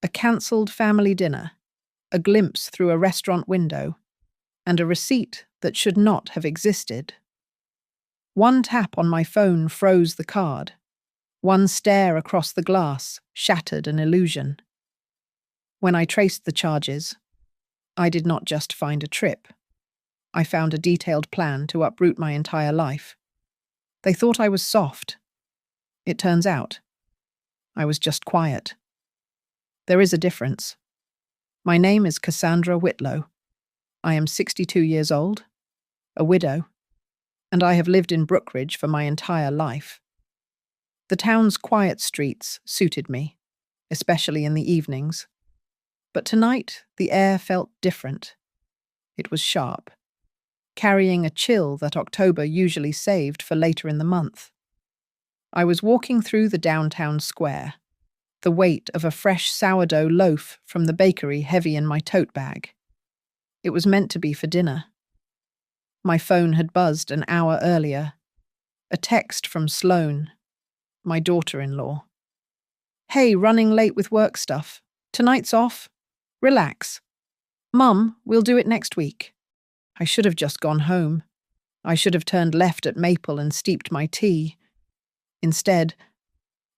A cancelled family dinner, a glimpse through a restaurant window, and a receipt that should not have existed. One tap on my phone froze the card. One stare across the glass shattered an illusion. When I traced the charges, I did not just find a trip. I found a detailed plan to uproot my entire life. They thought I was soft. It turns out, I was just quiet. There is a difference. My name is Cassandra Whitlow. I am 62 years old, a widow, and I have lived in Brookridge for my entire life. The town's quiet streets suited me, especially in the evenings. But tonight, the air felt different. It was sharp, carrying a chill that October usually saved for later in the month. I was walking through the downtown square, the weight of a fresh sourdough loaf from the bakery heavy in my tote bag. It was meant to be for dinner. My phone had buzzed an hour earlier. A text from Sloane, my daughter-in-law. "Hey, running late with work stuff. Tonight's off. Relax. Mum, we'll do it next week." I should have just gone home. I should have turned left at Maple and steeped my tea. Instead,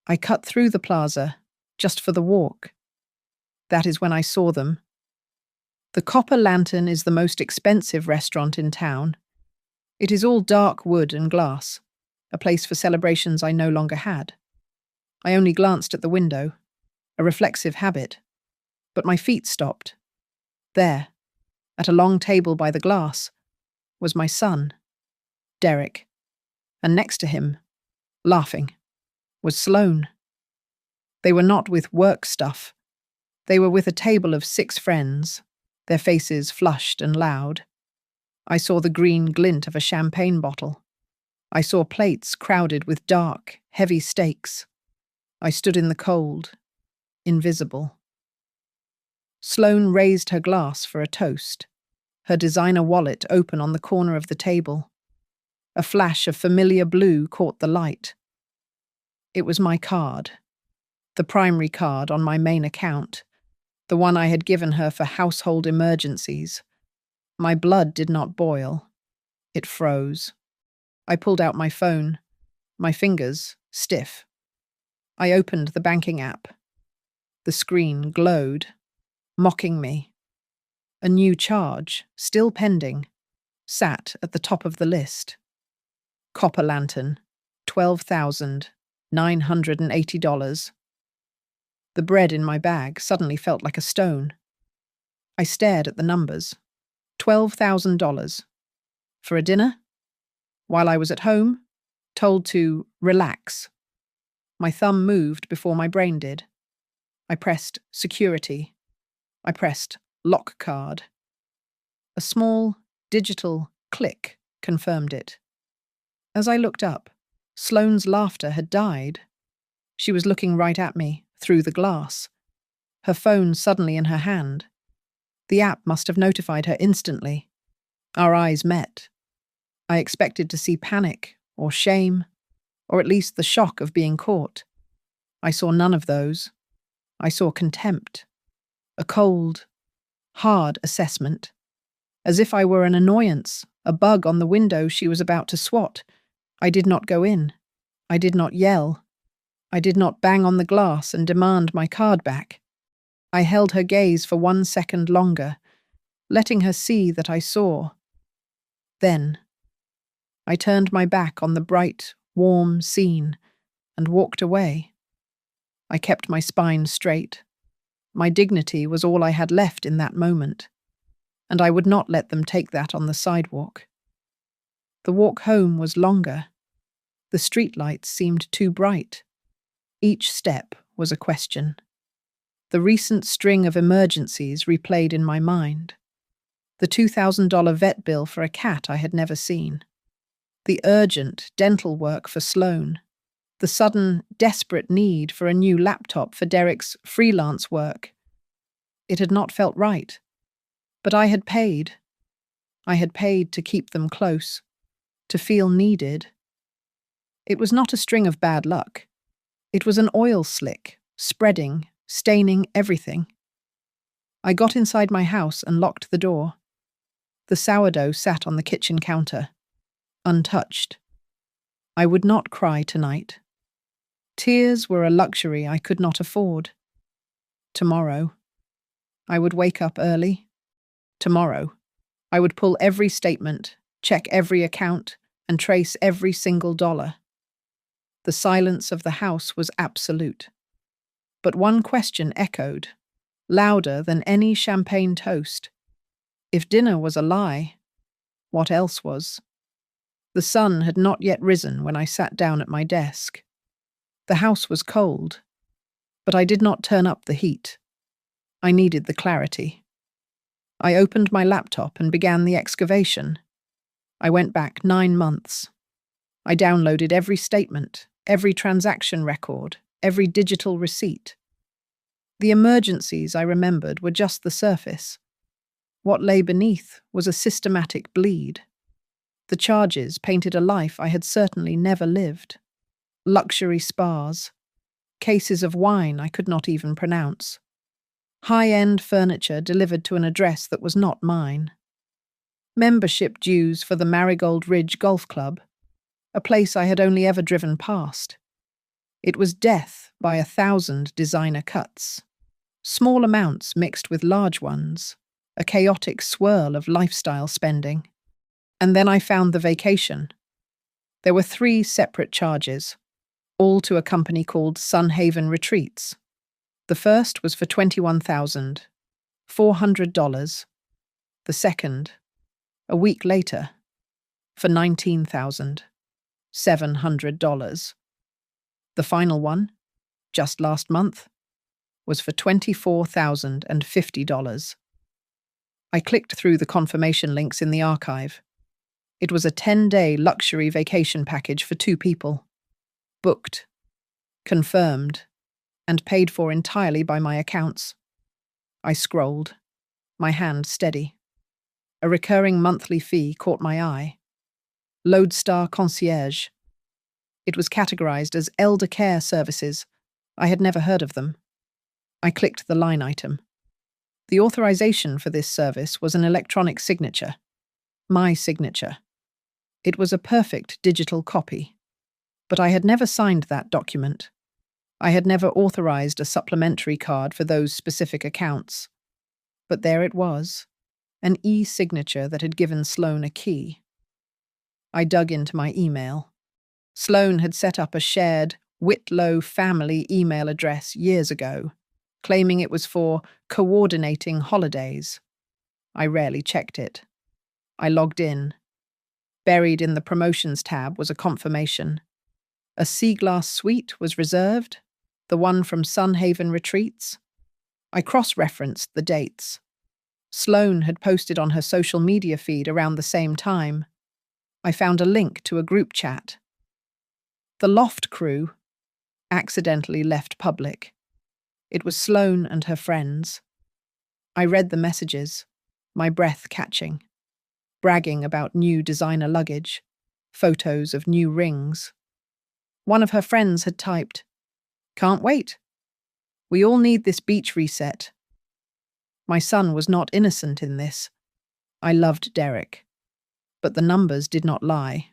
I cut through the plaza, just for the walk. That is when I saw them. The Copper Lantern is the most expensive restaurant in town. It is all dark wood and glass, a place for celebrations I no longer had. I only glanced at the window, a reflexive habit, but my feet stopped. There, at a long table by the glass, was my son, Derek, and next to him, laughing, was Sloane. They were not with work stuff. They were with a table of 6 friends, their faces flushed and loud. I saw the green glint of a champagne bottle. I saw plates crowded with dark, heavy steaks. I stood in the cold, invisible. Sloane raised her glass for a toast, her designer wallet open on the corner of the table. A flash of familiar blue caught the light. It was my card, the primary card on my main account, the one I had given her for household emergencies. My blood did not boil. It froze. I pulled out my phone, my fingers stiff. I opened the banking app. The screen glowed, mocking me. A new charge, still pending, sat at the top of the list. Copper Lantern, $12,980. The bread in my bag suddenly felt like a stone. I stared at the numbers. $12,000. For a dinner? While I was at home, told to relax. My thumb moved before my brain did. I pressed security. I pressed lock card. A small, digital click confirmed it. As I looked up, Sloane's laughter had died. She was looking right at me, through the glass, her phone suddenly in her hand. The app must have notified her instantly. Our eyes met. I expected to see panic, or shame, or at least the shock of being caught. I saw none of those. I saw contempt. A cold, hard assessment. As if I were an annoyance, a bug on the window she was about to swat. I did not go in. I did not yell. I did not bang on the glass and demand my card back. I held her gaze for 1 second longer, letting her see that I saw. Then, I turned my back on the bright, warm scene and walked away. I kept my spine straight. My dignity was all I had left in that moment, and I would not let them take that on the sidewalk. The walk home was longer. The streetlights seemed too bright. Each step was a question. The recent string of emergencies replayed in my mind. The $2,000 vet bill for a cat I had never seen. The urgent dental work for Sloane. The sudden, desperate need for a new laptop for Derek's freelance work. It had not felt right. But I had paid. I had paid to keep them close, to feel needed. It was not a string of bad luck. It was an oil slick, spreading, staining everything. I got inside my house and locked the door. The sourdough sat on the kitchen counter, untouched. I would not cry tonight. Tears were a luxury I could not afford. Tomorrow, I would wake up early. Tomorrow, I would pull every statement, check every account, and trace every single dollar. The silence of the house was absolute. But one question echoed, louder than any champagne toast. If dinner was a lie, what else was? The sun had not yet risen when I sat down at my desk. The house was cold, but I did not turn up the heat. I needed the clarity. I opened my laptop and began the excavation. I went back 9 months. I downloaded every statement, every transaction record, every digital receipt. The emergencies I remembered were just the surface. What lay beneath was a systematic bleed. The charges painted a life I had certainly never lived. Luxury spas, cases of wine I could not even pronounce, high-end furniture delivered to an address that was not mine, membership dues for the Marigold Ridge Golf Club, a place I had only ever driven past. It was death by 1,000 designer cuts, small amounts mixed with large ones, a chaotic swirl of lifestyle spending. And then I found the vacation. There were 3 separate charges, all to a company called Sunhaven Retreats. The first was for $21,400. The second, a week later, for $19,700. The final one, just last month, was for $24,050. I clicked through the confirmation links in the archive. It was a 10-day luxury vacation package for 2 people. Booked, confirmed, and paid for entirely by my accounts. I scrolled, my hand steady. A recurring monthly fee caught my eye. Lodestar Concierge. It was categorized as elder care services. I had never heard of them. I clicked the line item. The authorization for this service was an electronic signature. My signature. It was a perfect digital copy. But I had never signed that document. I had never authorized a supplementary card for those specific accounts. But there it was, an e-signature that had given Sloane a key. I dug into my email. Sloane had set up a shared Whitlow family email address years ago, claiming it was for coordinating holidays. I rarely checked it. I logged in. Buried in the promotions tab was a confirmation. A sea glass suite was reserved, the one from Sunhaven Retreats. I cross-referenced the dates. Sloane had posted on her social media feed around the same time. I found a link to a group chat. The Loft crew accidentally left public. It was Sloane and her friends. I read the messages, my breath catching, bragging about new designer luggage, photos of new rings. One of her friends had typed, "Can't wait. We all need this beach reset." My son was not innocent in this. I loved Derek. But the numbers did not lie.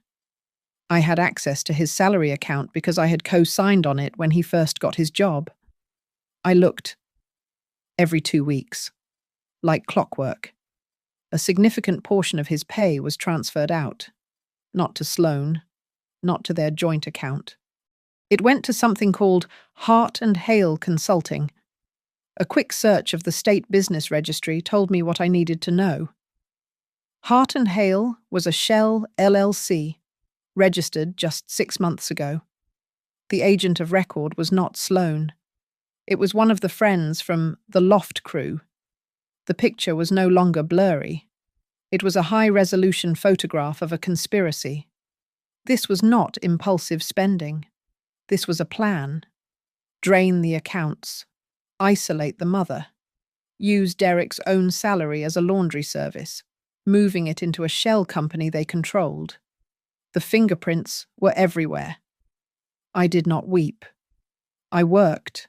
I had access to his salary account because I had co-signed on it when he first got his job. I looked. Every 2 weeks. Like clockwork. A significant portion of his pay was transferred out. Not to Sloane. Not to their joint account. It went to something called Hart and Hale Consulting. A quick search of the State Business Registry told me what I needed to know. Hart and Hale was a Shell LLC, registered just 6 months ago. The agent of record was not Sloane. It was one of the friends from the Loft crew. The picture was no longer blurry. It was a high-resolution photograph of a conspiracy. This was not impulsive spending. This was a plan. Drain the accounts. Isolate the mother. Use Derek's own salary as a laundry service, moving it into a shell company they controlled. The fingerprints were everywhere. I did not weep. I worked.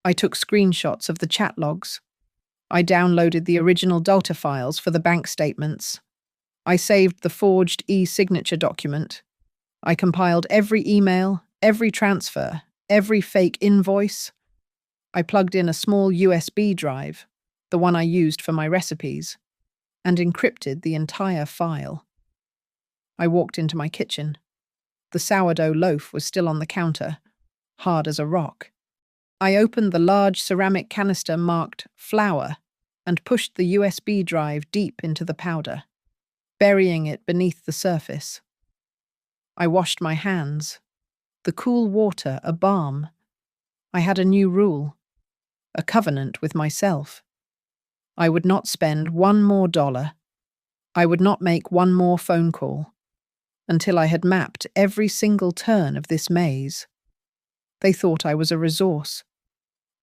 I took screenshots of the chat logs. I downloaded the original data files for the bank statements. I saved the forged e-signature document. I compiled every email, every transfer, every fake invoice. I plugged in a small USB drive, the one I used for my recipes, and encrypted the entire file. I walked into my kitchen. The sourdough loaf was still on the counter, hard as a rock. I opened the large ceramic canister marked flour and pushed the USB drive deep into the powder, burying it beneath the surface. I washed my hands, the cool water a balm. I had a new rule, a covenant with myself. I would not spend one more dollar. I would not make one more phone call until I had mapped every single turn of this maze. They thought I was a resource.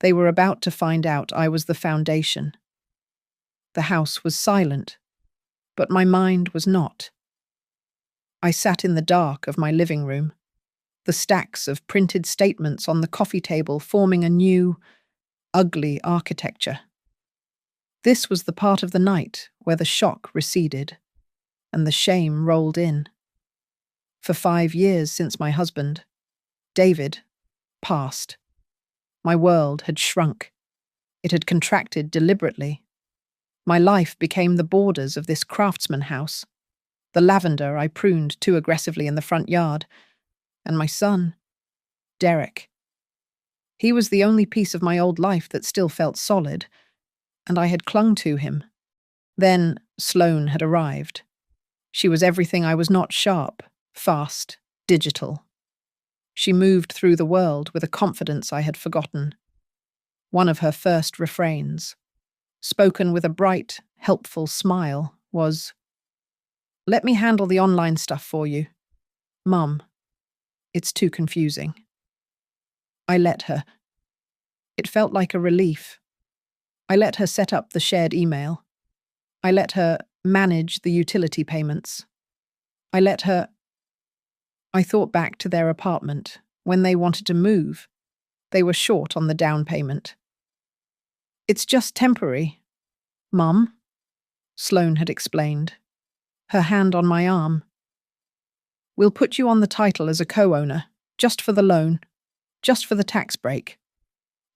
They were about to find out I was the foundation. The house was silent, but my mind was not. I sat in the dark of my living room, the stacks of printed statements on the coffee table forming a new, ugly architecture. This was the part of the night where the shock receded and the shame rolled in. For 5 years since my husband, David, passed, my world had shrunk. It had contracted deliberately. My life became the borders of this craftsman house, the lavender I pruned too aggressively in the front yard, and my son, Derek. He was the only piece of my old life that still felt solid, and I had clung to him. Then Sloane had arrived. She was everything I was not: sharp, fast, digital. She moved through the world with a confidence I had forgotten. One of her first refrains, spoken with a bright, helpful smile, was, "Let me handle the online stuff for you. Mum, it's too confusing." I let her. It felt like a relief. I let her set up the shared email. I let her manage the utility payments. I let her... I thought back to their apartment when they wanted to move. They were short on the down payment. "It's just temporary, Mum," Sloane had explained, her hand on my arm. "We'll put you on the title as a co-owner, just for the loan, just for the tax break.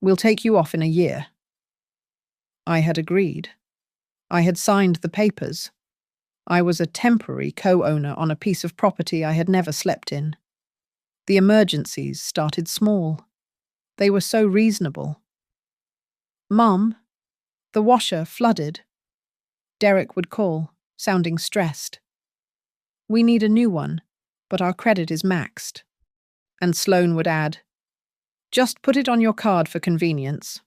We'll take you off in a year." I had agreed. I had signed the papers. I was a temporary co-owner on a piece of property I had never slept in. The emergencies started small. They were so reasonable. "Mum, the washer flooded," Derek would call, sounding stressed. "We need a new one, but our credit is maxed." And Sloane would add, "Just put it on your card for convenience.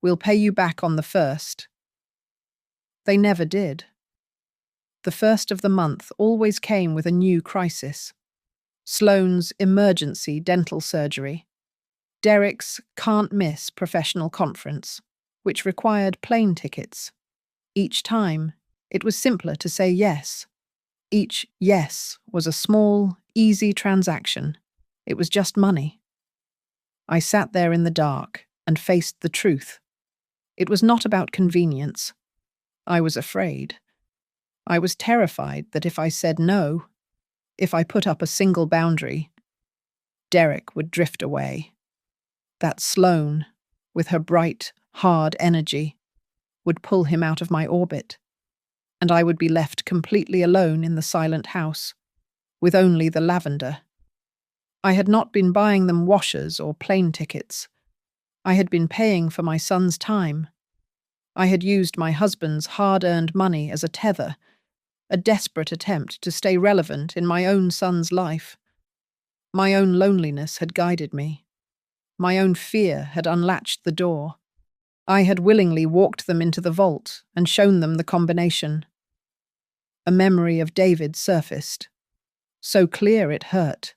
We'll pay you back on the 1st. They never did. The 1st of the month always came with a new crisis. Sloane's emergency dental surgery. Derek's can't-miss professional conference, which required plane tickets. Each time, it was simpler to say yes. Each yes was a small, easy transaction. It was just money. I sat there in the dark and faced the truth. It was not about convenience. I was afraid. I was terrified that if I said no, if I put up a single boundary, Derek would drift away. That Sloane, with her bright, hard energy, would pull him out of my orbit, and I would be left completely alone in the silent house, with only the lavender. I had not been buying them washers or plane tickets. I had been paying for my son's time. I had used my husband's hard-earned money as a tether, a desperate attempt to stay relevant in my own son's life. My own loneliness had guided me. My own fear had unlatched the door. I had willingly walked them into the vault and shown them the combination. A memory of David surfaced. So clear it hurt.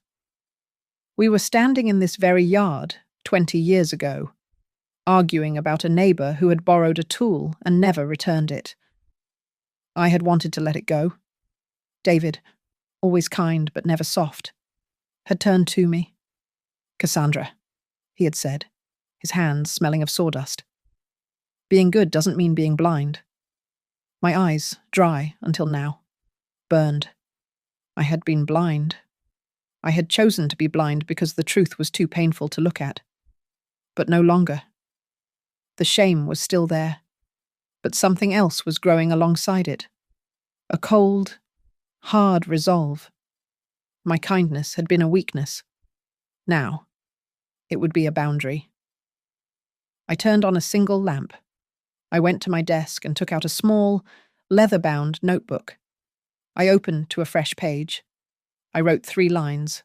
We were standing in this very yard 20 years ago, arguing about a neighbor who had borrowed a tool and never returned it. I had wanted to let it go. David, always kind but never soft, had turned to me. "Cassandra," he had said, his hands smelling of sawdust. Being good doesn't mean being blind. My eyes, dry until now, burned. I had been blind. I had chosen to be blind because the truth was too painful to look at. But no longer. The shame was still there, but something else was growing alongside it. A cold, hard resolve. My kindness had been a weakness. Now, it would be a boundary. I turned on a single lamp. I went to my desk and took out a small, leather-bound notebook. I opened to a fresh page. I wrote 3 lines.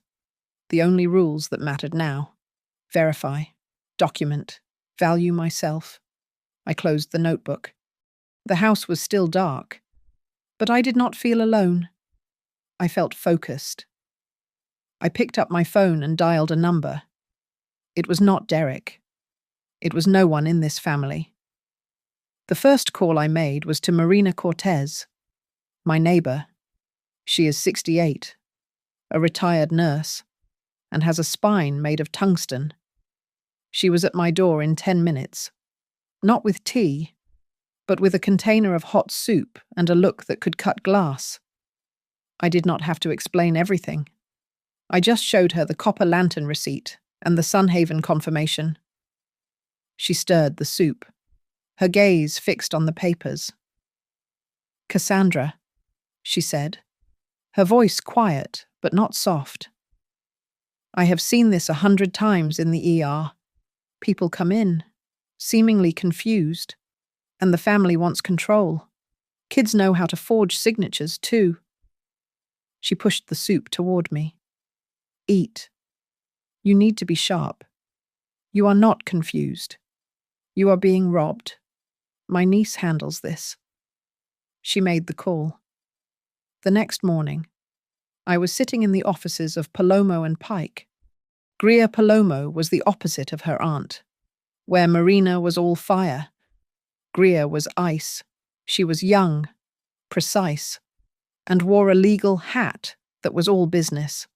The only rules that mattered now. Verify, document, value myself. I closed the notebook. The house was still dark, but I did not feel alone. I felt focused. I picked up my phone and dialed a number. It was not Derek. It was no one in this family. The first call I made was to Marina Cortez, my neighbor. She is 68, a retired nurse, and has a spine made of tungsten. She was at my door in 10 minutes, not with tea, but with a container of hot soup and a look that could cut glass. I did not have to explain everything. I just showed her the copper lantern receipt and the Sunhaven confirmation. She stirred the soup, her gaze fixed on the papers. "Cassandra," she said, her voice quiet but not soft. "I have seen this 100 times in the ER. People come in, seemingly confused, and the family wants control. Kids know how to forge signatures, too." She pushed the soup toward me. "Eat. You need to be sharp. You are not confused. You are being robbed. My niece handles this." She made the call. The next morning, I was sitting in the offices of Palomo and Pike. Greer Palomo was the opposite of her aunt. Where Marina was all fire, Greer was ice. She was young, precise, and wore a legal hat that was all business.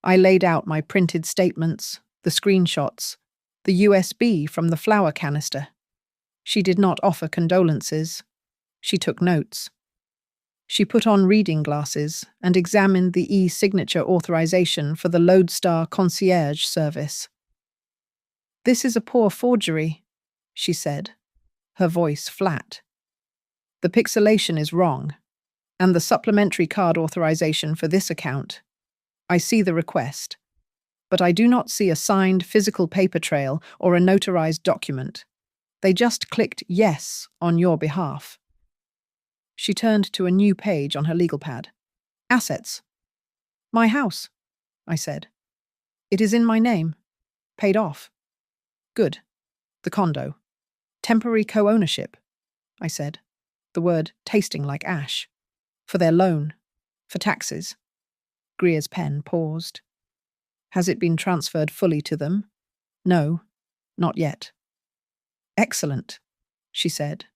I laid out my printed statements, the screenshots, the USB from the flour canister. She did not offer condolences. She took notes. She put on reading glasses and examined the e-signature authorization for the Lodestar concierge service. "This is a poor forgery," she said, her voice flat. "The pixelation is wrong, and the supplementary card authorization for this account. I see the request, but I do not see a signed physical paper trail or a notarized document. They just clicked yes on your behalf." She turned to a new page on her legal pad. "Assets." "My house," I said. "It is in my name. Paid off." "Good. The condo. Temporary co-ownership," I said, the word tasting like ash. "For their loan. For taxes." Greer's pen paused. "Has it been transferred fully to them?" "No, not yet." "Excellent," she said.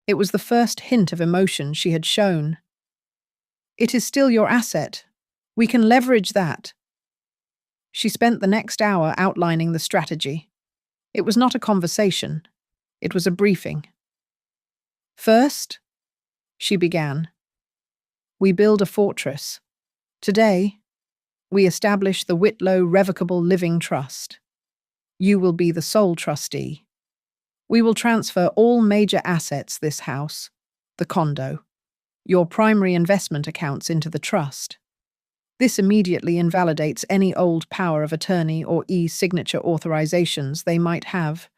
It was the first hint of emotion she had shown. "It is still your asset. We can leverage that." She spent the next hour outlining the strategy. It was not a conversation. It was a briefing. "First," she began, "we build a fortress. Today, we establish the Whitlow Revocable Living Trust. You will be the sole trustee. We will transfer all major assets this house, the condo, your primary investment accounts into the trust. This immediately invalidates any old power of attorney or e-signature authorizations they might have."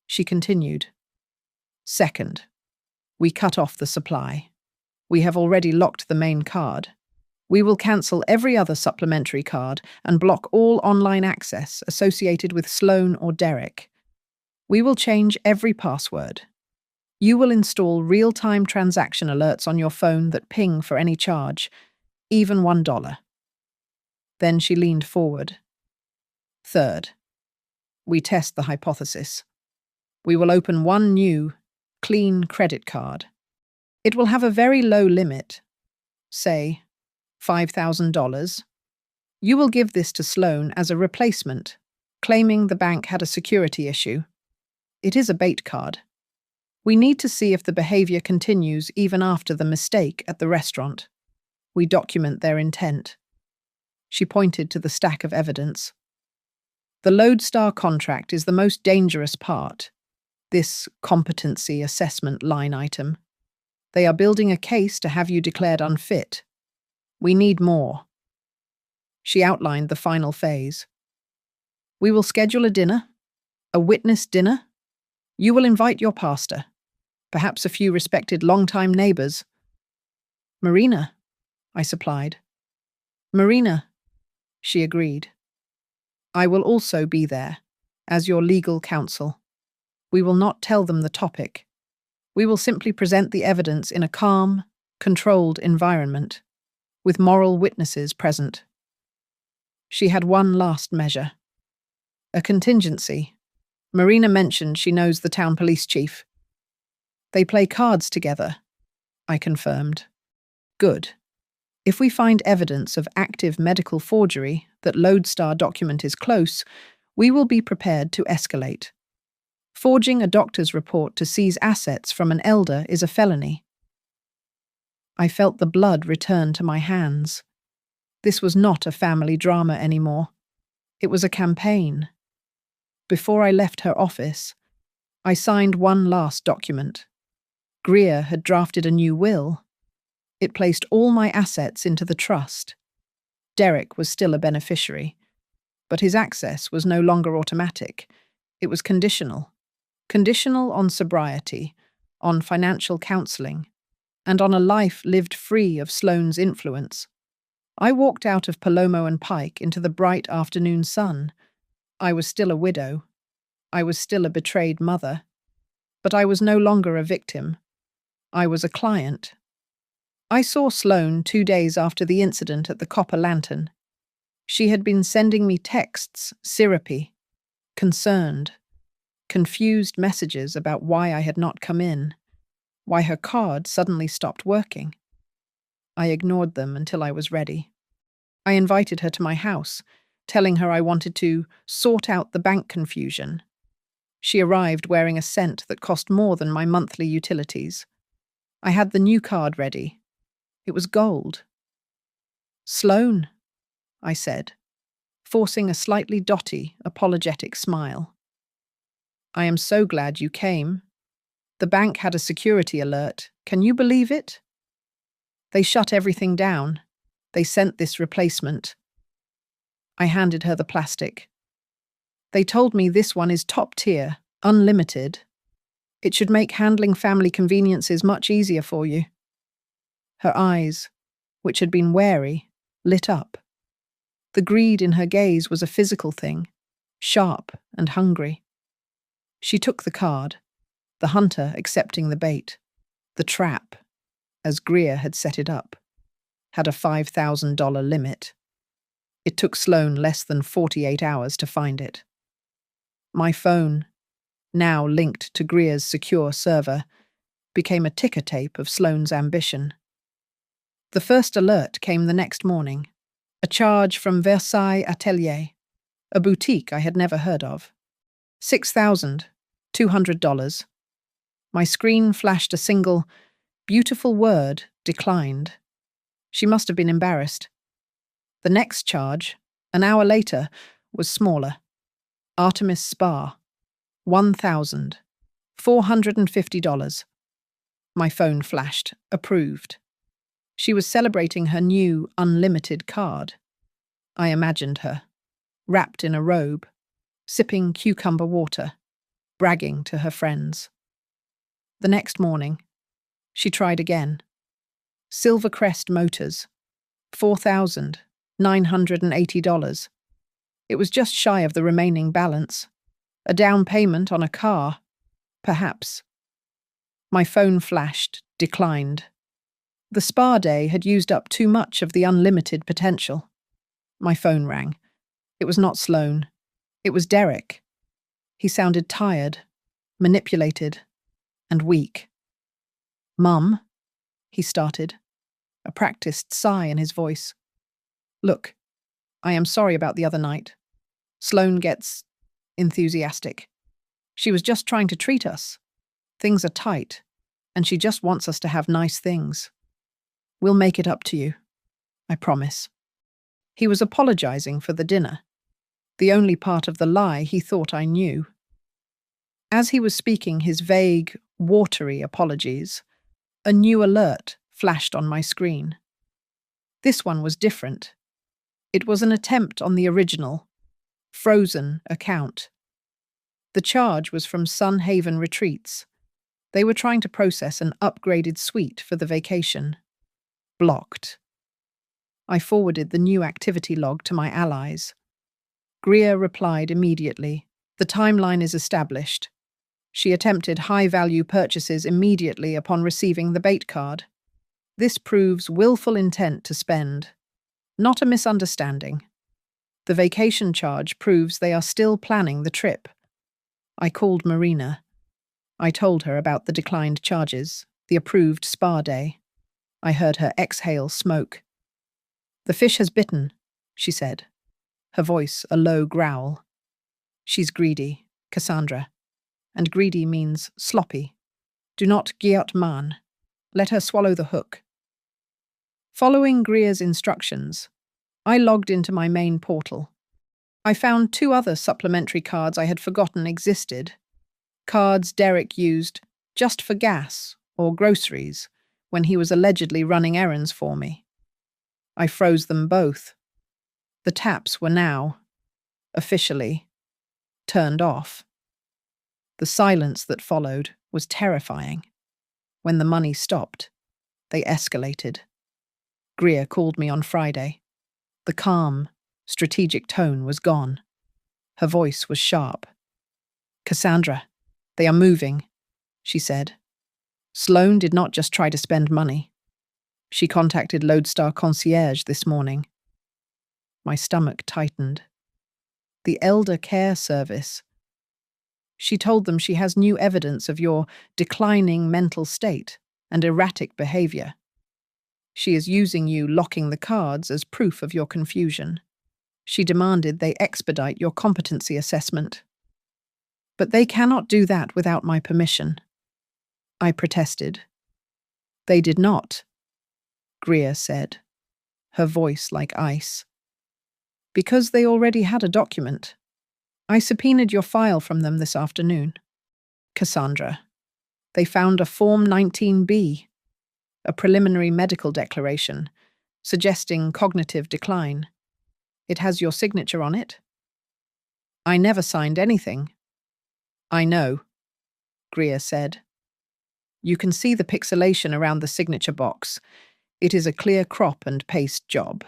She continued. "Second, we cut off the supply. We have already locked the main card. We will cancel every other supplementary card and block all online access associated with Sloan or Derek. We will change every password. You will install real-time transaction alerts on your phone that ping for any charge, even $1. Then she leaned forward. "Third, we test the hypothesis. We will open one new, clean credit card. It will have a very low limit, say $5,000. You will give this to Sloan as a replacement, claiming the bank had a security issue. It is a bait card. We need to see if the behavior continues even after the mistake at the restaurant. We document their intent. She pointed to the stack of evidence. The Lodestar contract is the most dangerous part, this competency assessment line item. They are building a case to have you declared unfit. We need more. She outlined the final phase. We will schedule a dinner, a witness dinner. You will invite your pastor, perhaps a few respected long-time neighbors. Marina, I supplied. Marina, she agreed. I will also be there, as your legal counsel. We will not tell them the topic. We will simply present the evidence in a calm, controlled environment, with moral witnesses present. She had one last measure. A contingency. Marina mentioned she knows the town police chief. They play cards together, I confirmed. Good. If we find evidence of active medical forgery that Lodestar document is close, we will be prepared to escalate. Forging a doctor's report to seize assets from an elder is a felony. I felt the blood return to my hands. This was not a family drama anymore. It was a campaign. Before I left her office, I signed one last document. Greer had drafted a new will. It placed all my assets into the trust. Derek was still a beneficiary, but his access was no longer automatic. It was conditional. Conditional on sobriety, on financial counseling, and on a life lived free of Sloane's influence. I walked out of Palomo and Pike into the bright afternoon sun. I was still a widow. I was still a betrayed mother. But I was no longer a victim. I was a client. I saw Sloane 2 days after the incident at the Copper Lantern. She had been sending me texts, syrupy, concerned, confused messages about why I had not come in, why her card suddenly stopped working. I ignored them until I was ready. I invited her to my house, telling her I wanted to sort out the bank confusion. She arrived wearing a scent that cost more than my monthly utilities. I had the new card ready. It was gold. Sloane, I said, forcing a slightly dotty, apologetic smile. I am so glad you came. The bank had a security alert. Can you believe it? They shut everything down. They sent this replacement. I handed her the plastic. They told me this one is top tier, unlimited. It should make handling family conveniences much easier for you. Her eyes, which had been wary, lit up. The greed in her gaze was a physical thing, sharp and hungry. She took the card, the hunter accepting the bait. The trap, as Greer had set it up, had a $5,000 limit. It took Sloane less than 48 hours to find it. My phone, now linked to Greer's secure server, became a ticker tape of Sloane's ambition. The first alert came the next morning, a charge from Versailles Atelier, a boutique I had never heard of. $6,200. My screen flashed a single, beautiful word, declined. She must have been embarrassed. The next charge, an hour later, was smaller. Artemis Spa, $1,450. My phone flashed, approved. She was celebrating her new, unlimited card. I imagined her, wrapped in a robe, sipping cucumber water, bragging to her friends. The next morning, she tried again. Silvercrest Motors, $4,980. It was just shy of the remaining balance. A down payment on a car, perhaps. My phone flashed, declined. The spa day had used up too much of the unlimited potential. My phone rang. It was not Sloane. It was Derek. He sounded tired, manipulated, and weak. "Mum," he started, a practiced sigh in his voice. "Look, I am sorry about the other night. Sloane gets enthusiastic. She was just trying to treat us. Things are tight, and she just wants us to have nice things. We'll make it up to you, I promise. He was apologizing for the dinner, the only part of the lie he thought I knew. As he was speaking his vague, watery apologies, a new alert flashed on my screen. This one was different. It was an attempt on the original, frozen account. The charge was from Sun Haven Retreats. They were trying to process an upgraded suite for the vacation. Blocked. I forwarded the new activity log to my allies. Greer replied immediately. The timeline is established. She attempted high-value purchases immediately upon receiving the bait card. This proves willful intent to spend, not a misunderstanding. The vacation charge proves they are still planning the trip. I called Marina. I told her about the declined charges, the approved spa day. I heard her exhale smoke. The fish has bitten, she said, her voice a low growl. She's greedy, Cassandra. And greedy means sloppy. Do not giat man. Let her swallow the hook. Following Greer's instructions, I logged into my main portal. I found 2 other supplementary cards I had forgotten existed. Cards Derek used just for gas or groceries when he was allegedly running errands for me. I froze them both. The taps were now, officially, turned off. The silence that followed was terrifying. When the money stopped, they escalated. Greer called me on Friday. The calm, strategic tone was gone. Her voice was sharp. Cassandra, they are moving, she said. Sloane did not just try to spend money. She contacted Lodestar Concierge this morning. My stomach tightened. The Elder Care Service. She told them she has new evidence of your declining mental state and erratic behavior. She is using you locking the cards as proof of your confusion. She demanded they expedite your competency assessment. But they cannot do that without my permission. I protested. They did not, Greer said, her voice like ice. Because they already had a document. I subpoenaed your file from them this afternoon. Cassandra. They found a Form 19B, a preliminary medical declaration, suggesting cognitive decline. It has your signature on it. I never signed anything. I know, Greer said. You can see the pixelation around the signature box. It is a clear crop and paste job.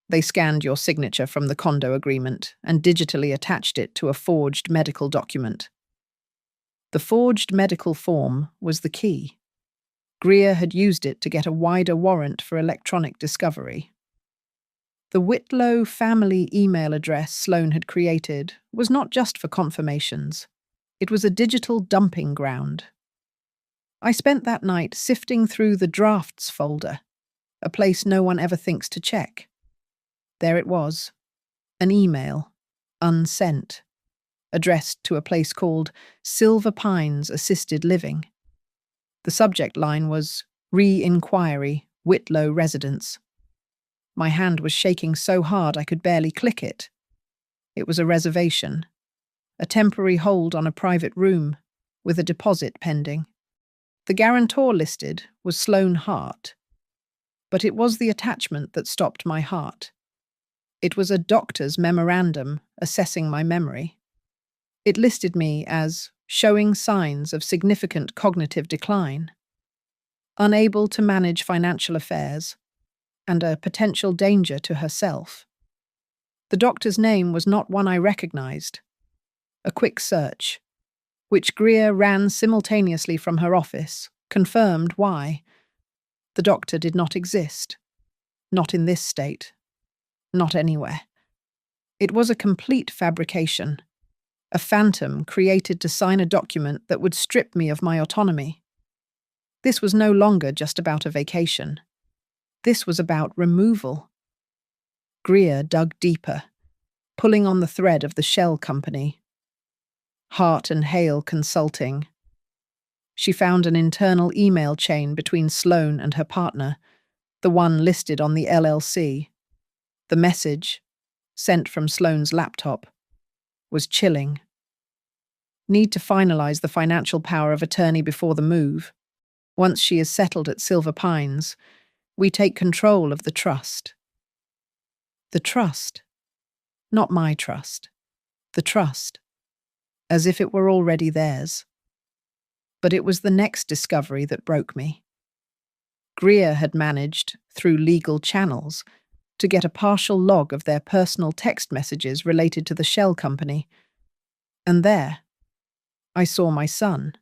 They scanned your signature from the condo agreement and digitally attached it to a forged medical document. The forged medical form was the key. Greer had used it to get a wider warrant for electronic discovery. The Whitlow family email address Sloane had created was not just for confirmations. It was a digital dumping ground. I spent that night sifting through the drafts folder, a place no one ever thinks to check. There it was, an email, unsent, addressed to a place called Silver Pines Assisted Living. The subject line was Re-Inquiry, Whitlow Residence. My hand was shaking so hard I could barely click it. It was a reservation, a temporary hold on a private room, with a deposit pending. The guarantor listed was Sloane Hart, but it was the attachment that stopped my heart. It was a doctor's memorandum assessing my memory. It listed me as showing signs of significant cognitive decline, unable to manage financial affairs, and a potential danger to herself. The doctor's name was not one I recognized. A quick search, which Greer ran simultaneously from her office, confirmed why. The doctor did not exist. Not in this state. Not anywhere. It was a complete fabrication, a phantom created to sign a document that would strip me of my autonomy. This was no longer just about a vacation. This was about removal. Greer dug deeper, pulling on the thread of the shell company, Hart and Hale Consulting. She found an internal email chain between Sloane and her partner, the one listed on the LLC. The message, sent from Sloane's laptop, was chilling. Need to finalize the financial power of attorney before the move. Once she is settled at Silver Pines, we take control of the trust. The trust. Not my trust. The trust. As if it were already theirs. But it was the next discovery that broke me. Greer had managed, through legal channels, to get a partial log of their personal text messages related to the shell company. And there, I saw my son.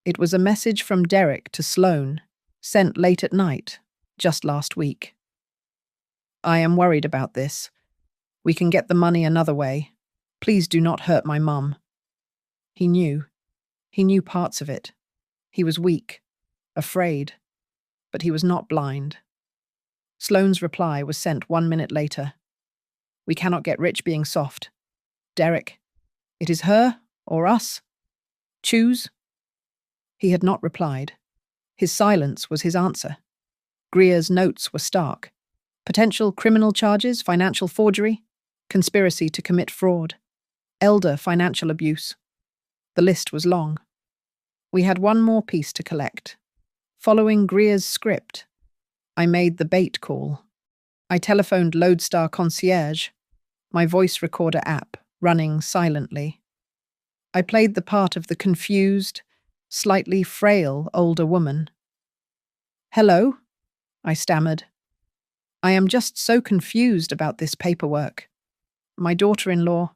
It was a message from Derek to Sloane, sent late at night, just last week. I am worried about this. We can get the money another way. Please do not hurt my mum. He knew. He knew parts of it. He was weak, afraid, but he was not blind. Sloane's reply was sent 1 minute later. We cannot get rich being soft. Derek, it is her or us. Choose. He had not replied. His silence was his answer. Greer's notes were stark. Potential criminal charges, financial forgery, conspiracy to commit fraud, elder financial abuse. The list was long. We had one more piece to collect. Following Greer's script, I made the bait call. I telephoned Lodestar Concierge, my voice recorder app running silently. I played the part of the confused, slightly frail older woman. Hello, I stammered. I am just so confused about this paperwork. My daughter-in-law,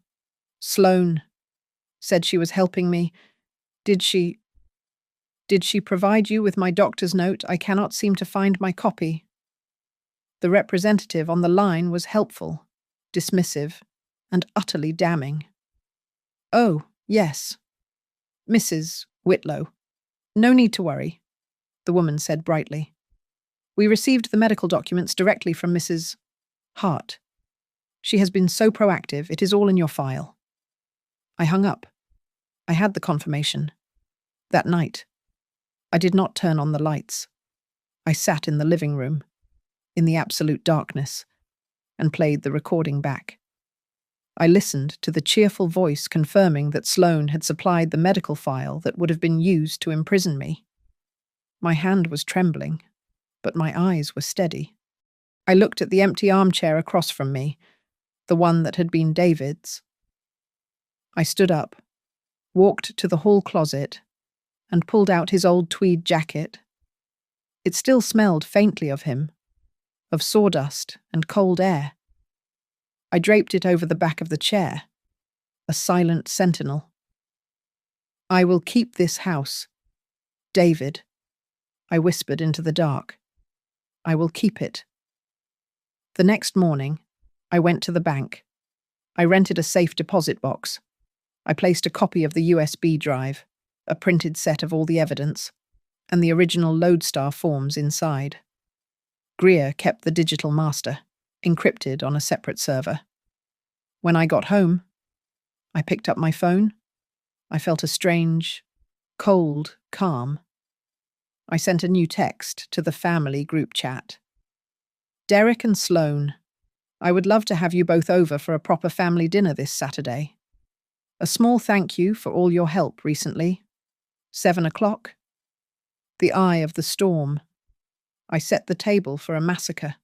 Sloane, said she was helping me. Did she provide you with my doctor's note? I cannot seem to find my copy. The representative on the line was helpful, dismissive, and utterly damning. Oh, yes. Mrs. Whitlow. No need to worry, the woman said brightly. We received the medical documents directly from Mrs. Hart. She has been so proactive, it is all in your file. I hung up. I had the confirmation. That night, I did not turn on the lights. I sat in the living room, in the absolute darkness, and played the recording back. I listened to the cheerful voice confirming that Sloane had supplied the medical file that would have been used to imprison me. My hand was trembling, but my eyes were steady. I looked at the empty armchair across from me, the one that had been David's. I stood up, walked to the hall closet, and pulled out his old tweed jacket. It still smelled faintly of him, of sawdust and cold air. I draped it over the back of the chair, a silent sentinel. I will keep this house. David, I whispered into the dark. I will keep it. The next morning, I went to the bank. I rented a safe deposit box. I placed a copy of the USB drive, a printed set of all the evidence, and the original Lodestar forms inside. Greer kept the digital master, encrypted on a separate server. When I got home, I picked up my phone. I felt a strange, cold calm. I sent a new text to the family group chat. Derek and Sloane, I would love to have you both over for a proper family dinner this Saturday. A small thank you for all your help recently. 7 o'clock. The eye of the storm. I set the table for a massacre.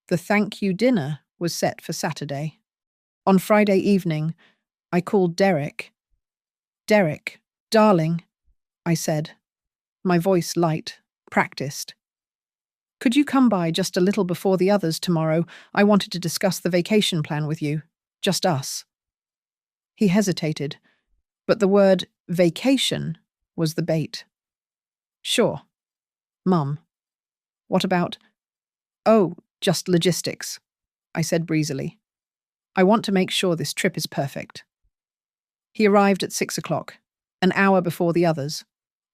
The thank you dinner was set for Saturday. On Friday evening, I called Derek. Derek, darling, I said, my voice light, practiced. Could you come by just a little before the others tomorrow? I wanted to discuss the vacation plan with you. Just us. He hesitated, but the word vacation was the bait. Sure. Mum. What about? Oh, just logistics, I said breezily. I want to make sure this trip is perfect. He arrived at 6 o'clock, an hour before the others,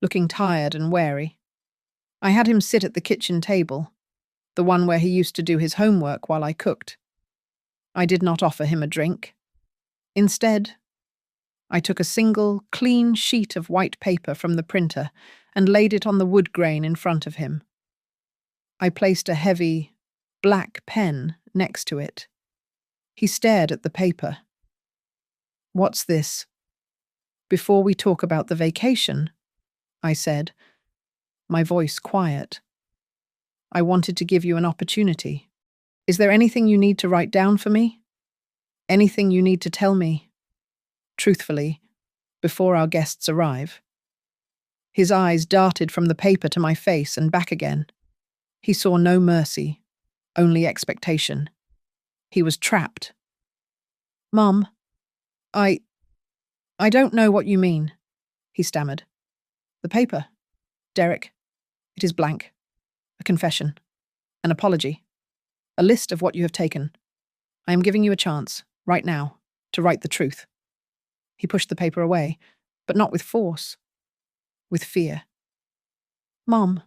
looking tired and wary. I had him sit at the kitchen table, the one where he used to do his homework while I cooked. I did not offer him a drink. Instead, I took a single, clean sheet of white paper from the printer and laid it on the wood grain in front of him. I placed a heavy, black pen next to it. He stared at the paper. "What's this?" "Before we talk about the vacation," I said, my voice quiet. "I wanted to give you an opportunity. Is there anything you need to write down for me? Anything you need to tell me? Truthfully, before our guests arrive?" His eyes darted from the paper to my face and back again. He saw no mercy, only expectation. He was trapped. "Mum, I don't know what you mean," he stammered. "The paper, Derek. It is blank. A confession. An apology. A list of what you have taken. I am giving you a chance, right now, to write the truth." He pushed the paper away, but not with force. With fear. "Mom,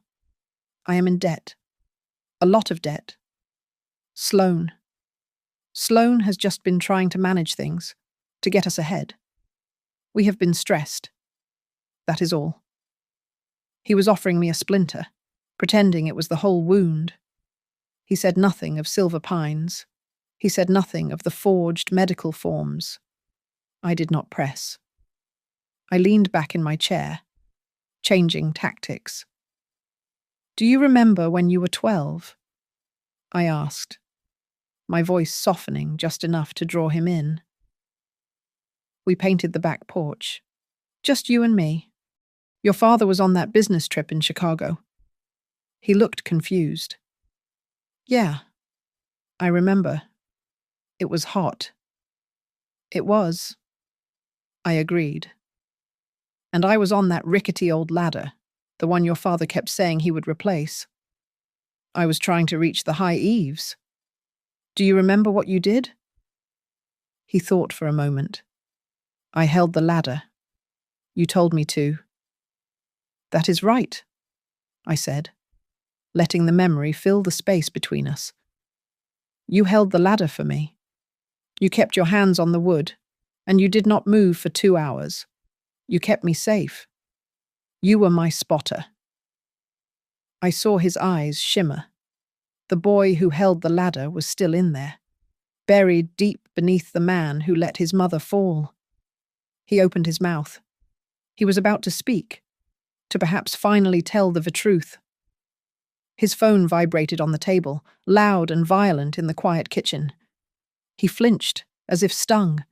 I am in debt. A lot of debt. Sloan. Sloan has just been trying to manage things, to get us ahead. We have been stressed. That is all." He was offering me a splinter, pretending it was the whole wound. He said nothing of Silver Pines. He said nothing of the forged medical forms. I did not press. I leaned back in my chair, changing tactics. "Do you remember when you were 12? I asked, my voice softening just enough to draw him in. "We painted the back porch. Just you and me. Your father was on that business trip in Chicago." He looked confused. "Yeah, I remember. It was hot." "It was," I agreed. "And I was on that rickety old ladder, the one your father kept saying he would replace. I was trying to reach the high eaves. Do you remember what you did?" He thought for a moment. "I held the ladder. You told me to." "That is right," I said, letting the memory fill the space between us. "You held the ladder for me. You kept your hands on the wood, and you did not move for 2 hours. You kept me safe. You were my spotter." I saw his eyes shimmer. The boy who held the ladder was still in there, buried deep beneath the man who let his mother fall. He opened his mouth. He was about to speak, to perhaps finally tell the truth. His phone vibrated on the table, loud and violent in the quiet kitchen. He flinched, as if stung.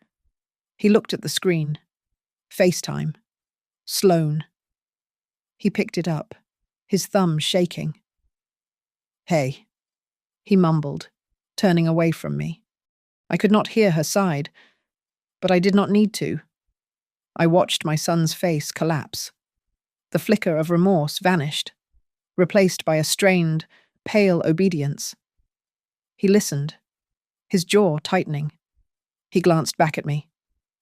He looked at the screen. FaceTime. Sloan. He picked it up, his thumb shaking. "Hey," he mumbled, turning away from me. I could not hear her side, but I did not need to. I watched my son's face collapse. The flicker of remorse vanished, replaced by a strained, pale obedience. He listened, his jaw tightening. He glanced back at me,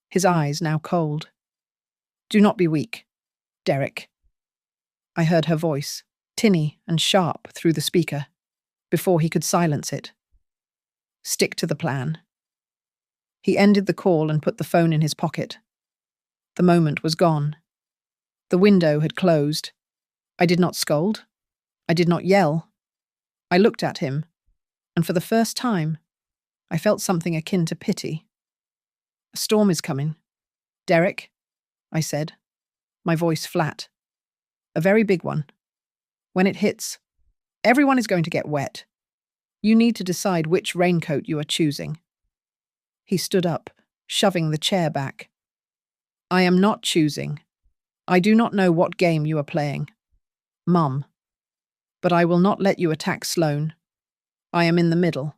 his eyes now cold. "Do not be weak, Derek." I heard her voice, tinny and sharp through the speaker, before he could silence it. "Stick to the plan." He ended the call and put the phone in his pocket. The moment was gone. The window had closed. I did not scold. I did not yell. I looked at him, and for the first time, I felt something akin to pity. "A storm is coming, Derek," I said, my voice flat. "A very big one. When it hits, everyone is going to get wet. You need to decide which raincoat you are choosing." He stood up, shoving the chair back. "I am not choosing. I do not know what game you are playing, Mum. But I will not let you attack Sloan. I am in the middle.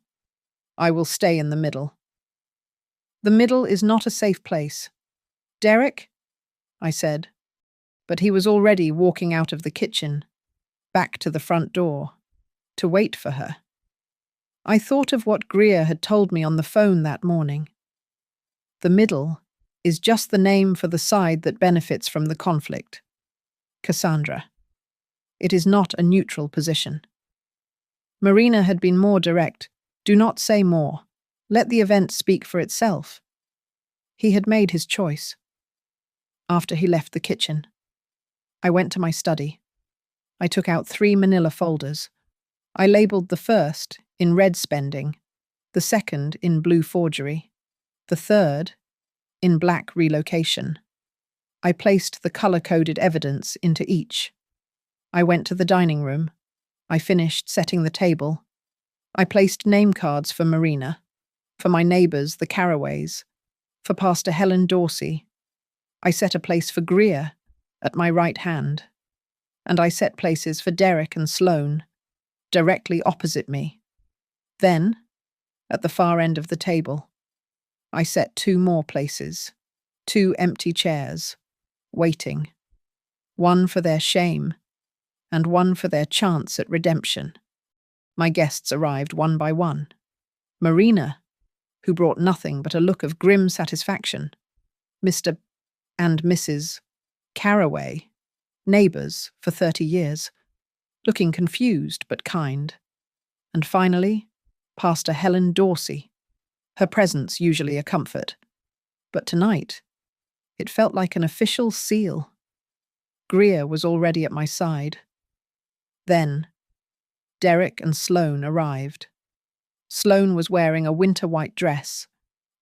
I will stay in the middle." "The middle is not a safe place. Derek?" I said, but he was already walking out of the kitchen, back to the front door, to wait for her. I thought of what Greer had told me on the phone that morning. The middle is just the name for the side that benefits from the conflict. Cassandra. It is not a neutral position. Marina had been more direct. "Do not say more. Let the event speak for itself." He had made his choice. after he left the kitchen. I went to my study. I took out 3 manila folders. I labeled the first in red spending, the second in blue forgery, the third in black relocation. I placed the color-coded evidence into each. I went to the dining room. I finished setting the table. I placed name cards for Marina, for my neighbours, the Caraways, for Pastor Helen Dorsey. I set a place for Greer at my right hand, and I set places for Derek and Sloane, directly opposite me. Then, at the far end of the table, I set 2 more places, 2 empty chairs, waiting, one for their shame and one for their chance at redemption. My guests arrived one by one. Marina, who brought nothing but a look of grim satisfaction. Mr. and Mrs. Caraway, neighbours for 30 years, looking confused but kind. And finally, Pastor Helen Dorsey, her presence usually a comfort. But tonight, it felt like an official seal. Greer was already at my side. Then, Derek and Sloane arrived. Sloane was wearing a winter white dress,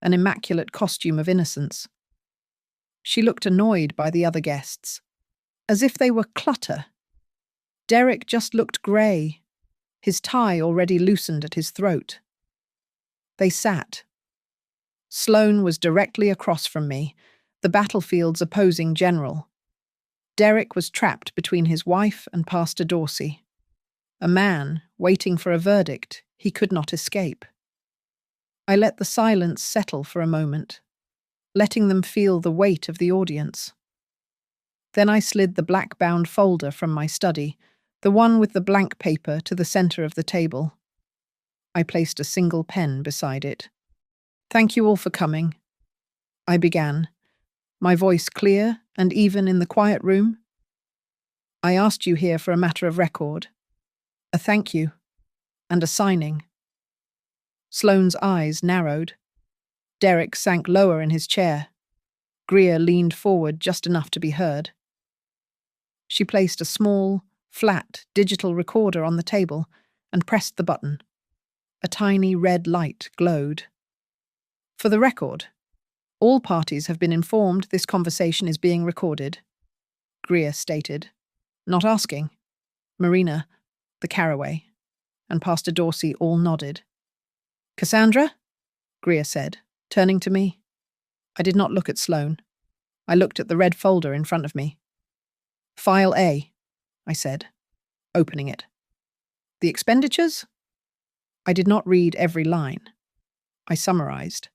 an immaculate costume of innocence. She looked annoyed by the other guests, as if they were clutter. Derek just looked grey, his tie already loosened at his throat. They sat. Sloane was directly across from me, the battlefield's opposing general. Derek was trapped between his wife and Pastor Dorsey, a man waiting for a verdict he could not escape. I let the silence settle for a moment, letting them feel the weight of the audience. Then I slid the black-bound folder from my study, the one with the blank paper, to the centre of the table. I placed a single pen beside it. "Thank you all for coming," I began, my voice clear and even in the quiet room. "I asked you here for a matter of record, a thank you, and a signing." Sloane's eyes narrowed. Derek sank lower in his chair. Greer leaned forward just enough to be heard. She placed a small, flat digital recorder on the table and pressed the button. A tiny red light glowed. "For the record, all parties have been informed this conversation is being recorded," Greer stated, not asking. Marina, the Caraway, and Pastor Dorsey all nodded. "Cassandra?" Greer said, turning to me. I did not look at Sloane. I looked at the red folder in front of me. "File A," I said, opening it. "The expenditures?" I did not read every line. I summarized.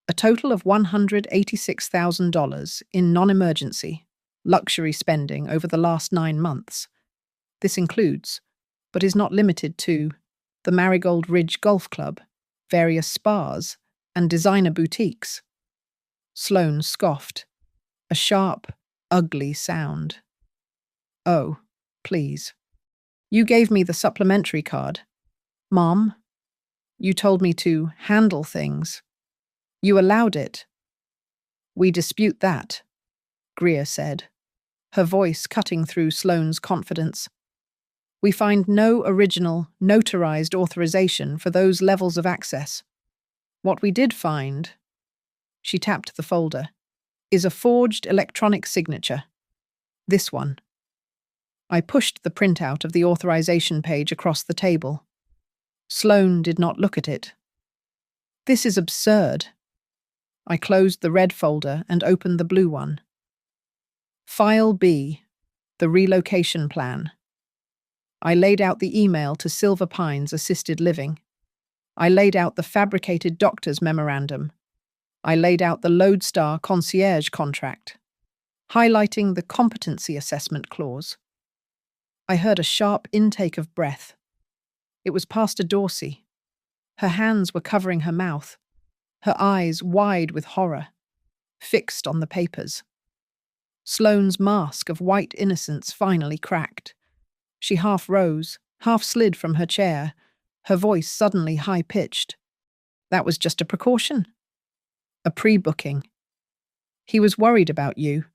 "A total of $186,000 in non-emergency, luxury spending over the last 9 months. This includes, but is not limited to, the Marigold Ridge Golf Club, various spas, and designer boutiques." Sloane scoffed, a sharp, ugly sound. "Oh, please. You gave me the supplementary card. Mom, you told me to handle things. You allowed it." "We dispute that," Greer said, her voice cutting through Sloane's confidence. "We find no original, notarized authorization for those levels of access. What we did find," she tapped the folder, "is a forged electronic signature. This one." I pushed the printout of the authorization page across the table. Sloane did not look at it. "This is absurd." I closed the red folder and opened the blue one. File B, the relocation plan. I laid out the email to Silver Pines Assisted Living. I laid out the fabricated doctor's memorandum. I laid out the Lodestar concierge contract, highlighting the competency assessment clause. I heard a sharp intake of breath. It was Pastor Dorsey. Her hands were covering her mouth, her eyes wide with horror, fixed on the papers. Sloane's mask of white innocence finally cracked. She half rose, half slid from her chair, her voice suddenly high-pitched. "That was just a precaution. A pre-booking." He was worried about you.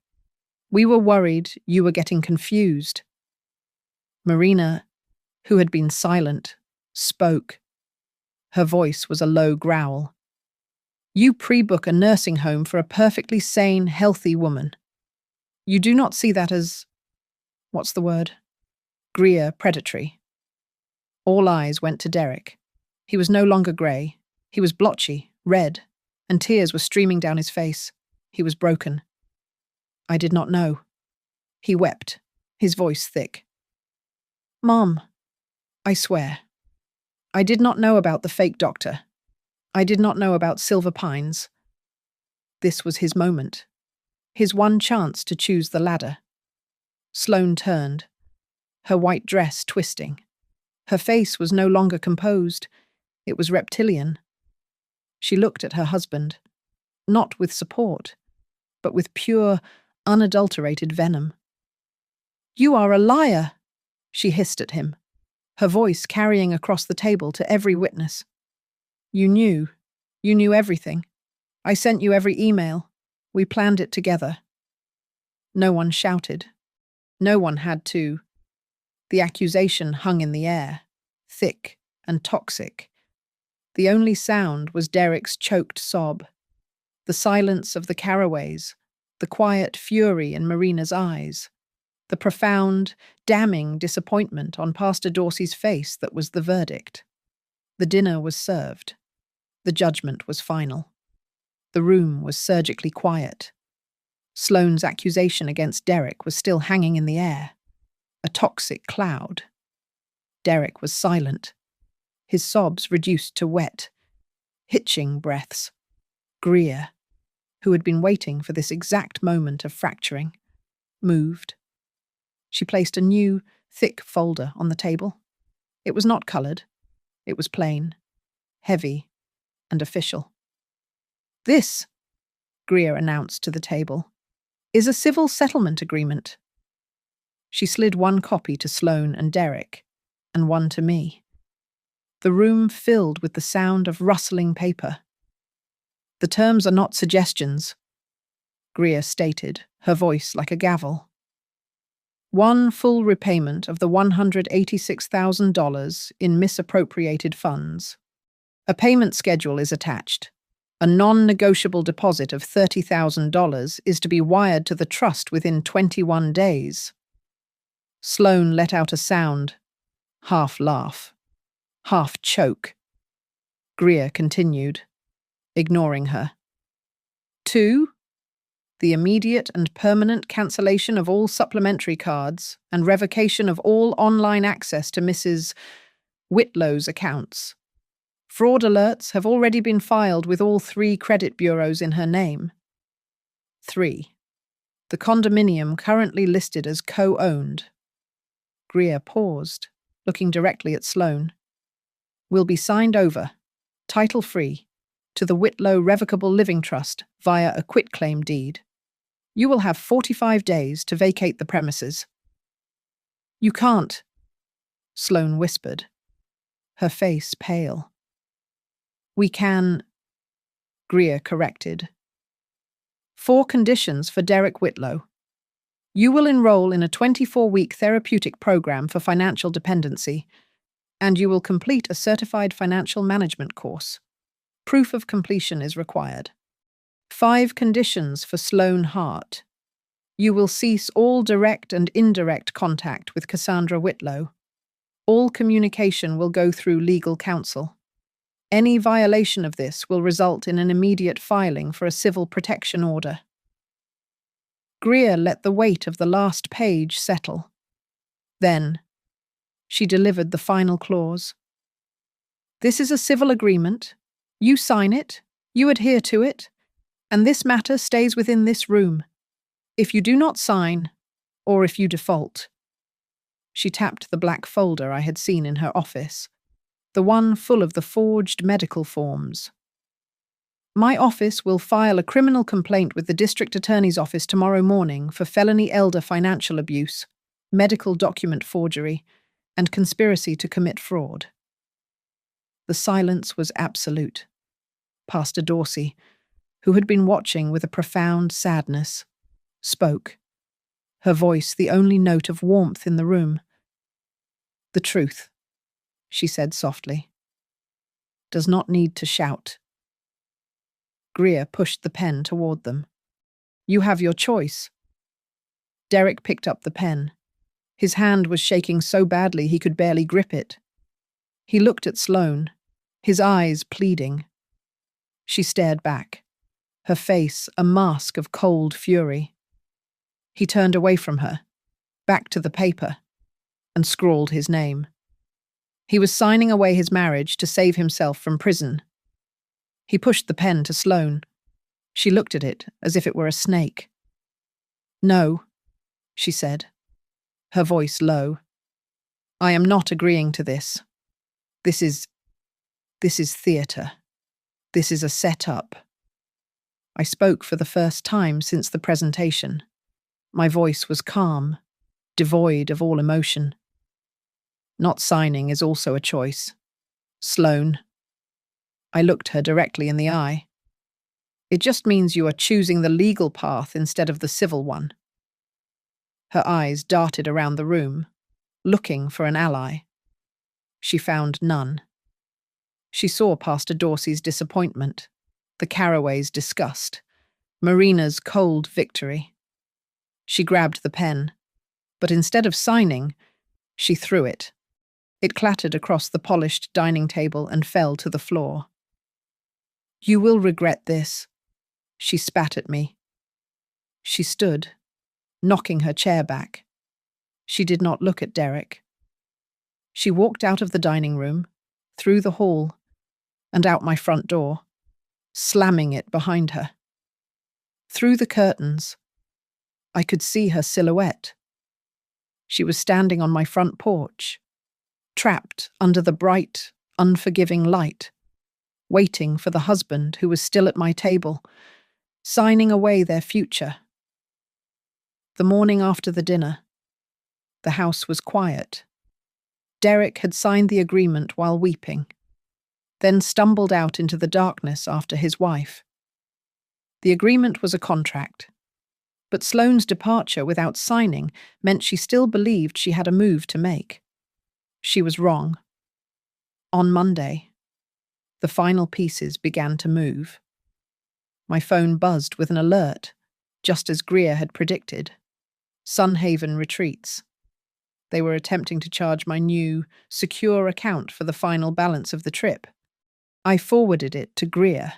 We were worried you were getting confused. Marina, who had been silent, spoke. Her voice was a low growl. You pre-book a nursing home for a perfectly sane, healthy woman. You do not see that as, what's the word? Greer predatory. All eyes went to Derek. He was no longer grey. He was blotchy, red, and tears were streaming down his face. He was broken. I did not know. He wept, his voice thick. Mom, I swear. I did not know about the fake doctor. I did not know about Silver Pines. This was his moment. His one chance to choose the ladder. Sloane turned, her white dress twisting. Her face was no longer composed. It was reptilian. She looked at her husband, not with support, but with pure, unadulterated venom. You are a liar, she hissed at him, her voice carrying across the table to every witness. You knew everything. I sent you every email. We planned it together. No one shouted. No one had to. The accusation hung in the air, thick and toxic. The only sound was Derek's choked sob, the silence of the Carraways, the quiet fury in Marina's eyes, the profound, damning disappointment on Pastor Dorsey's face that was the verdict. The dinner was served. The judgment was final. The room was surgically quiet. Sloane's accusation against Derek was still hanging in the air, a toxic cloud. Derek was silent, his sobs reduced to wet, hitching breaths. Greer, who had been waiting for this exact moment of fracturing, moved. She placed a new, thick folder on the table. It was not coloured. It was plain, heavy, and official. This, Greer announced to the table, is a civil settlement agreement. She slid one copy to Sloane and Derek, and one to me. The room filled with the sound of rustling paper. The terms are not suggestions, Greer stated, her voice like a gavel. One full repayment of the $186,000 in misappropriated funds. A payment schedule is attached. A non-negotiable deposit of $30,000 is to be wired to the trust within 21 days. Sloane let out a sound, half laugh, half choke. Greer continued, ignoring her. 2. The immediate and permanent cancellation of all supplementary cards and revocation of all online access to Mrs. Whitlow's accounts. Fraud alerts have already been filed with all 3 credit bureaus in her name. 3. The condominium currently listed as co-owned. Greer paused, looking directly at Sloane. Will be signed over, title-free, to the Whitlow Revocable Living Trust via a quitclaim deed. You will have 45 days to vacate the premises. You can't, Sloane whispered, her face pale. We can, Greer corrected. 4 conditions for Derek Whitlow. You will enroll in a 24-week therapeutic program for financial dependency, and you will complete a certified financial management course. Proof of completion is required. 5 conditions for Sloane Hart. You will cease all direct and indirect contact with Cassandra Whitlow. All communication will go through legal counsel. Any violation of this will result in an immediate filing for a civil protection order. Greer let the weight of the last page settle. Then, she delivered the final clause. This is a civil agreement. You sign it, you adhere to it, and this matter stays within this room. If you do not sign, or if you default. She tapped the black folder I had seen in her office, the one full of the forged medical forms. My office will file a criminal complaint with the District Attorney's Office tomorrow morning for felony elder financial abuse, medical document forgery, and conspiracy to commit fraud. The silence was absolute. Pastor Dorsey, who had been watching with a profound sadness, spoke, her voice the only note of warmth in the room. "The truth," she said softly, "does not need to shout." Greer pushed the pen toward them. "You have your choice." Derek picked up the pen. His hand was shaking so badly he could barely grip it. He looked at Sloane, his eyes pleading. She stared back, her face a mask of cold fury. He turned away from her, back to the paper, and scrawled his name. He was signing away his marriage to save himself from prison. He pushed the pen to Sloane. She looked at it as if it were a snake. "No," she said, her voice low. "I am not agreeing to this. This is theatre. This is a set-up." I spoke for the first time since the presentation. My voice was calm, devoid of all emotion. "Not signing is also a choice. Sloane." I looked her directly in the eye. "It just means you are choosing the legal path instead of the civil one." Her eyes darted around the room, looking for an ally. She found none. She saw Pastor Dorsey's disappointment, the Carraways' disgust, Marina's cold victory. She grabbed the pen, but instead of signing, she threw it. It clattered across the polished dining table and fell to the floor. "You will regret this," she spat at me. She stood, knocking her chair back. She did not look at Derek. She walked out of the dining room, through the hall, and out my front door, slamming it behind her. Through the curtains, I could see her silhouette. She was standing on my front porch, trapped under the bright, unforgiving light, waiting for the husband who was still at my table, signing away their future. The morning after the dinner, the house was quiet. Derek had signed the agreement while weeping, then stumbled out into the darkness after his wife. The agreement was a contract, but Sloane's departure without signing meant she still believed she had a move to make. She was wrong. On Monday, the final pieces began to move. My phone buzzed with an alert, just as Greer had predicted. Sunhaven retreats. They were attempting to charge my new, secure account for the final balance of the trip. I forwarded it to Greer.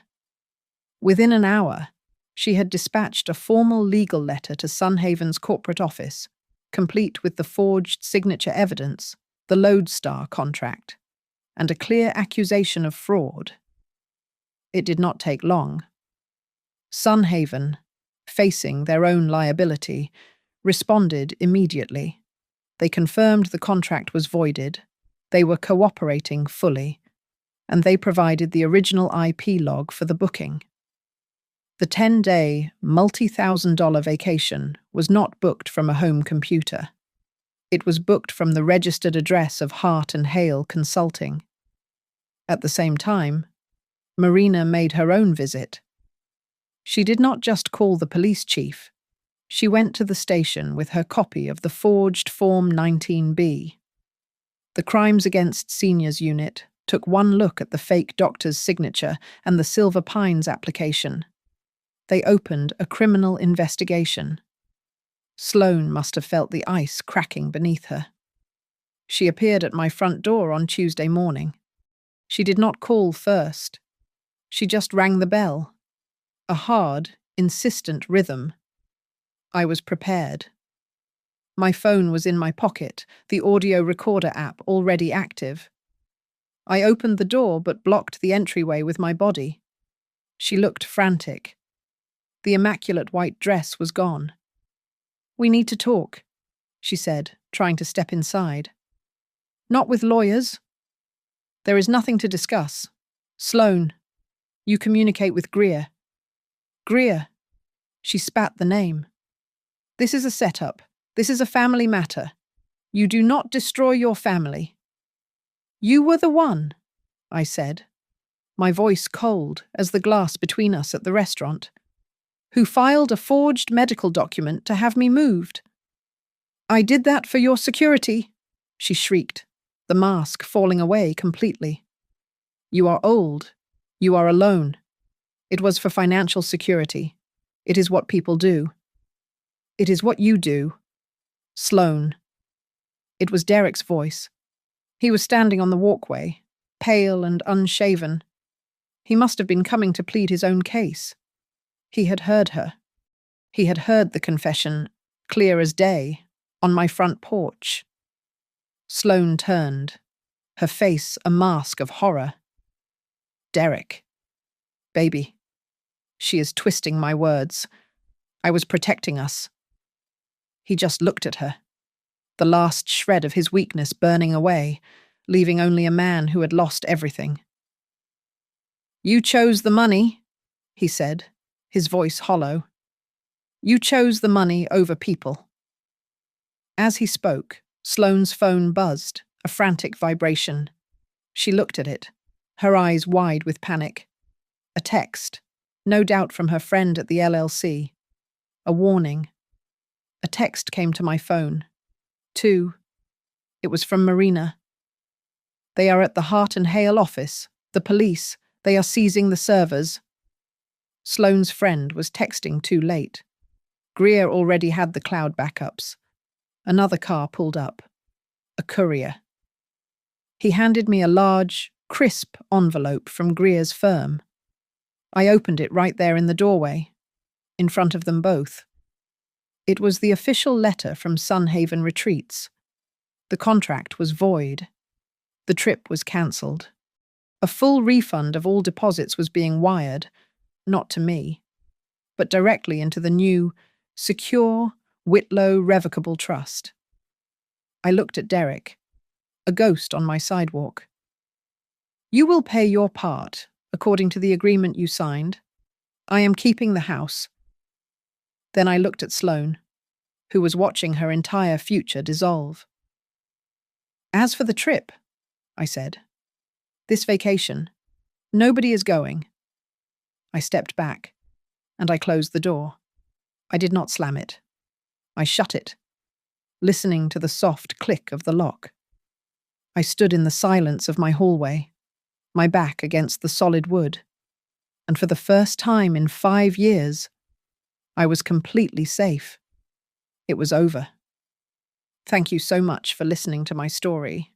Within an hour, she had dispatched a formal legal letter to Sunhaven's corporate office, complete with the forged signature evidence, the Lodestar contract, and a clear accusation of fraud. It did not take long. Sunhaven, facing their own liability, responded immediately. They confirmed the contract was voided, they were cooperating fully, and they provided the original IP log for the booking. The 10-day, multi-$1,000 vacation was not booked from a home computer. It was booked from the registered address of Hart and Hale Consulting. At the same time, Marina made her own visit. She did not just call the police chief. She went to the station with her copy of the forged Form 19B. The Crimes Against Seniors unit took one look at the fake doctor's signature and the Silver Pines application. They opened a criminal investigation. Sloane must have felt the ice cracking beneath her. She appeared at my front door on Tuesday morning. She did not call first. She just rang the bell. A hard, insistent rhythm. I was prepared. My phone was in my pocket, the audio recorder app already active. I opened the door but blocked the entryway with my body. She looked frantic. The immaculate white dress was gone. "We need to talk," she said, trying to step inside. "Not with lawyers." "There is nothing to discuss. Sloane, you communicate with Greer." "Greer." She spat the name. "This is a setup. This is a family matter. You do not destroy your family." "You were the one," I said. my voice cold as the glass between us at the restaurant. Who filed a forged medical document to have me moved. I did that for your security, she shrieked, the mask falling away completely. You are old. You are alone. It was for financial security. It is what people do. It is what you do. Sloane. It was Derek's voice. He was standing on the walkway, pale and unshaven. He must have been coming to plead his own case. He had heard her. He had heard the confession, clear as day, on my front porch. Sloane turned, her face a mask of horror. Derek. Baby. She is twisting my words. I was protecting us. He just looked at her, the last shred of his weakness burning away, leaving only a man who had lost everything. You chose the money, he said, his voice hollow. You chose the money over people. As he spoke, Sloane's phone buzzed, a frantic vibration. She looked at it, her eyes wide with panic. A text, no doubt from her friend at the LLC. A warning. A text came to my phone. 2. It was from Marina. They are at the Hart and Hale office. The police. They are seizing the servers. Sloane's friend was texting too late. Greer already had the cloud backups. Another car pulled up. A courier. He handed me a large, crisp envelope from Greer's firm. I opened it right there in the doorway, in front of them both. It was the official letter from Sunhaven Retreats. The contract was void. The trip was cancelled. A full refund of all deposits was being wired, not to me, but directly into the new, secure, Whitlow Revocable Trust. I looked at Derek, a ghost on my sidewalk. You will pay your part, according to the agreement you signed. I am keeping the house. Then I looked at Sloane, who was watching her entire future dissolve. As for the trip, I said, this vacation, nobody is going. I stepped back, and I closed the door. I did not slam it. I shut it, listening to the soft click of the lock. I stood in the silence of my hallway, my back against the solid wood, and for the first time in 5 years, I was completely safe. It was over. Thank you so much for listening to my story.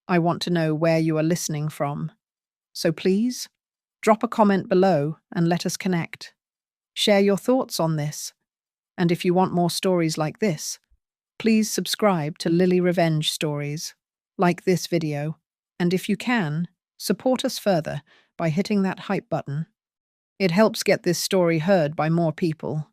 I want to know where you are listening from. So please, drop a comment below and let us connect. Share your thoughts on this. And if you want more stories like this, please subscribe to Lily Revenge Stories, like this video, and if you can, support us further by hitting that hype button. It helps get this story heard by more people.